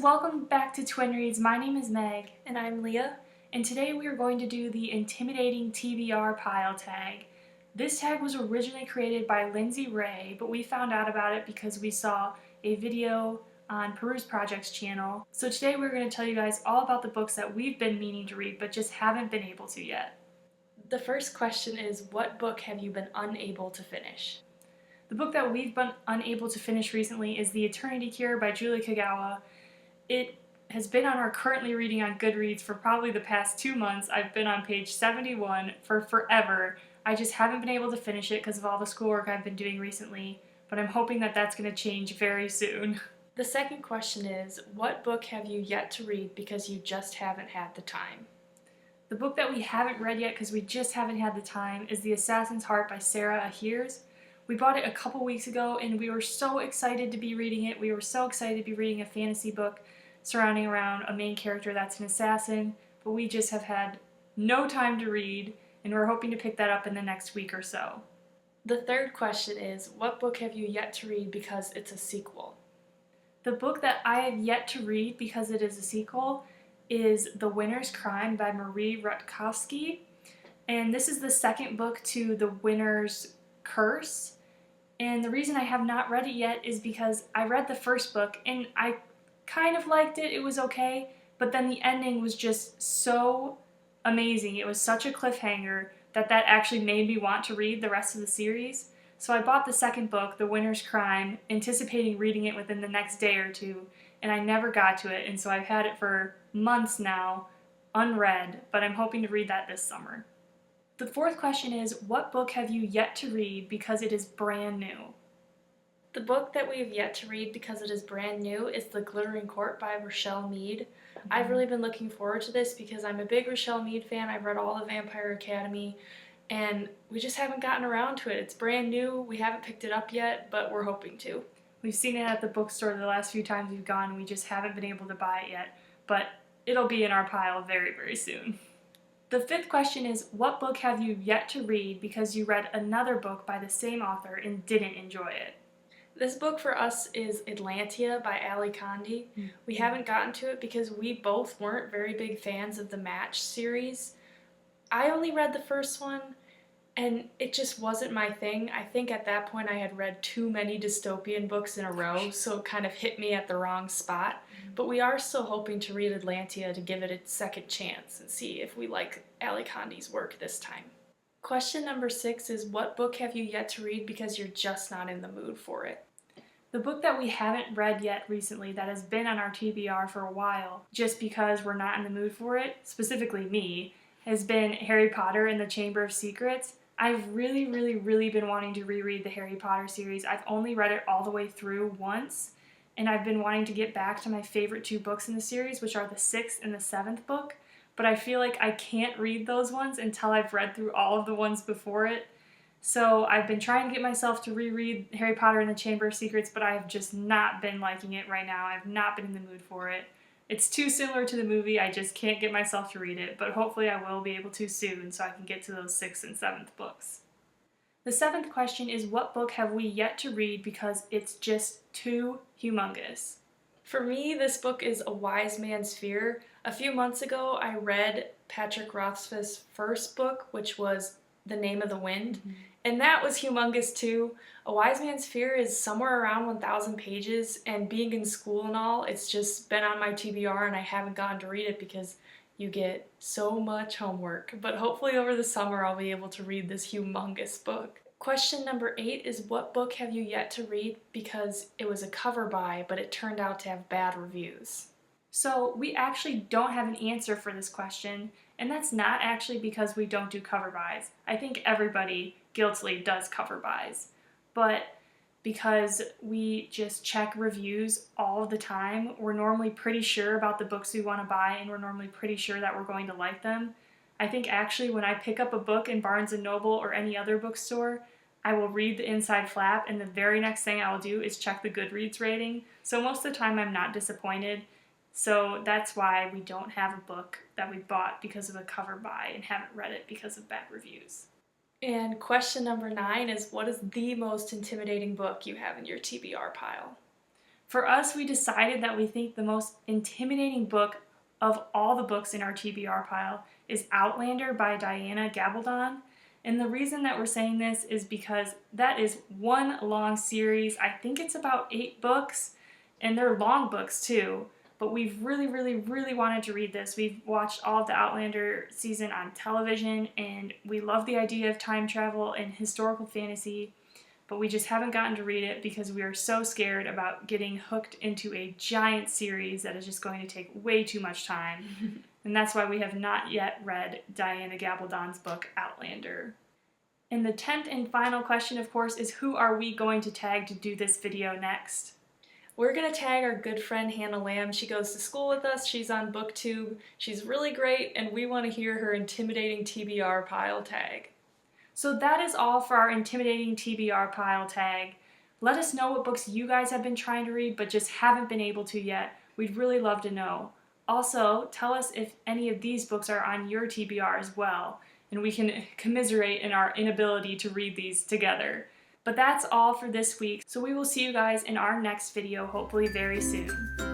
welcome back to Twin Reads. My name is Meg. And I'm Leah. And today we are going to do the Intimidating TBR Pile Tag. This tag was originally created by Lindsey Rey, but we found out about it because we saw a video on PeruseProject's channel. So today we're going to tell you guys all about the books that we've been meaning to read but just haven't been able to yet. The first question is, what book have you been unable to finish? The book that we've been unable to finish recently is The Eternity Cure by Kagawa. It has been on our currently reading on Goodreads for probably the past 2 months. I've been on page 71 for forever. I just haven't been able to finish it because of all the schoolwork I've been doing recently, but I'm hoping that that's going to change very soon. The second question is, what book have you yet to read because you just haven't had the time? The book that we haven't read yet because we just haven't had the time is The Assassin's Heart by Sarah Ahirs. We bought it a couple weeks ago and we were so excited to be reading it. We were so excited to be reading a fantasy book surrounding around a main character that's an assassin, but we just have had no time to read, and we're hoping to pick that up in the next week or so. The third question is, what book have you yet to read because it's a sequel? The book that I have yet to read because it is a sequel is The Winner's Crime by Marie Rutkowski, and this is the second book to The Winner's Curse. And the reason I have not read it yet is because I read the first book and I kind of liked it, it was okay, but then the ending was just so amazing. It was such a cliffhanger that actually made me want to read the rest of the series. So I bought the second book, The Winner's Crime, anticipating reading it within the next day or two, and I never got to it, and so I've had it for months now, unread, but I'm hoping to read that this summer. The fourth question is, what book have you yet to read because it is brand new? The book that we have yet to read because it is brand new is The Glittering Court by Richelle Mead. I've really been looking forward to this because I'm a big Richelle Mead fan. I've read all of Vampire Academy, and we just haven't gotten around to it. It's brand new. We haven't picked it up yet, but we're hoping to. We've seen it at the bookstore the last few times we've gone, and we just haven't been able to buy it yet, but it'll be in our pile very, very soon. The fifth question is, what book have you yet to read because you read another book by the same author and didn't enjoy it? This book for us is Atlantia by Ali Kandi. We haven't gotten to it because we both weren't very big fans of the Match series. I only read the first one, and it just wasn't my thing. I think at that point I had read too many dystopian books in a row, so it kind of hit me at the wrong spot. But we are still hoping to read Atlantia to give it its second chance and see if we like Ali Kandi's work this time. Question number 6 is, what book have you yet to read because you're just not in the mood for it? The book that we haven't read yet recently that has been on our TBR for a while, just because we're not in the mood for it, specifically me, has been Harry Potter and the Chamber of Secrets. I've really been wanting to reread the Harry Potter series. I've only read it all the way through once, and I've been wanting to get back to my favorite 2 books in the series, which are the 6th and the 7th book, but I feel like I can't read those ones until I've read through all of the ones before it. So I've been trying to get myself to reread Harry Potter and the Chamber of Secrets, but I have just not been liking it right now. I've not been in the mood for it. It's too similar to the movie, I just can't get myself to read it, but hopefully I will be able to soon so I can get to those 6th and 7th books. The 7th question is, what book have we yet to read because it's just too humongous? For me, this book is A Wise Man's Fear. A few months ago, I read Patrick Rothfuss's first book, which was The Name of the Wind, and that was humongous too. A Wise Man's Fear is somewhere around 1,000 pages, and being in school and all, it's just been on my TBR and I haven't gotten to read it because you get so much homework. But hopefully over the summer I'll be able to read this humongous book. Question number 8 is, what book have you yet to read because it was a cover buy, but it turned out to have bad reviews? So we actually don't have an answer for this question, and that's not actually because we don't do cover buys. I think everybody guiltily does cover buys, but because we just check reviews all the time, we're normally pretty sure about the books we want to buy, and we're normally pretty sure that we're going to like them. I think actually when I pick up a book in Barnes & Noble or any other bookstore, I will read the inside flap, and the very next thing I will do is check the Goodreads rating. So most of the time I'm not disappointed. So that's why we don't have a book that we bought because of a cover buy and haven't read it because of bad reviews. And question number 9 is, what is the most intimidating book you have in your TBR pile? For us, we decided that we think the most intimidating book of all the books in our TBR pile is Outlander by Diana Gabaldon. And the reason that we're saying this is because that is one long series. I think it's about 8 books, and they're long books too. But we've really wanted to read this. We've watched all of the Outlander season on television, and we love the idea of time travel and historical fantasy, but we just haven't gotten to read it because we are so scared about getting hooked into a giant series that is just going to take way too much time. And that's why we have not yet read Diana Gabaldon's book, Outlander. And the 10th and final question, of course, is who are we going to tag to do this video next? We're going to tag our good friend Hannah Lamb. She goes to school with us, she's on BookTube, she's really great, and we want to hear her intimidating TBR pile tag. So that is all for our intimidating TBR pile tag. Let us know what books you guys have been trying to read but just haven't been able to yet. We'd really love to know. Also, tell us if any of these books are on your TBR as well, and we can commiserate in our inability to read these together. But that's all for this week, so we will see you guys in our next video, hopefully very soon.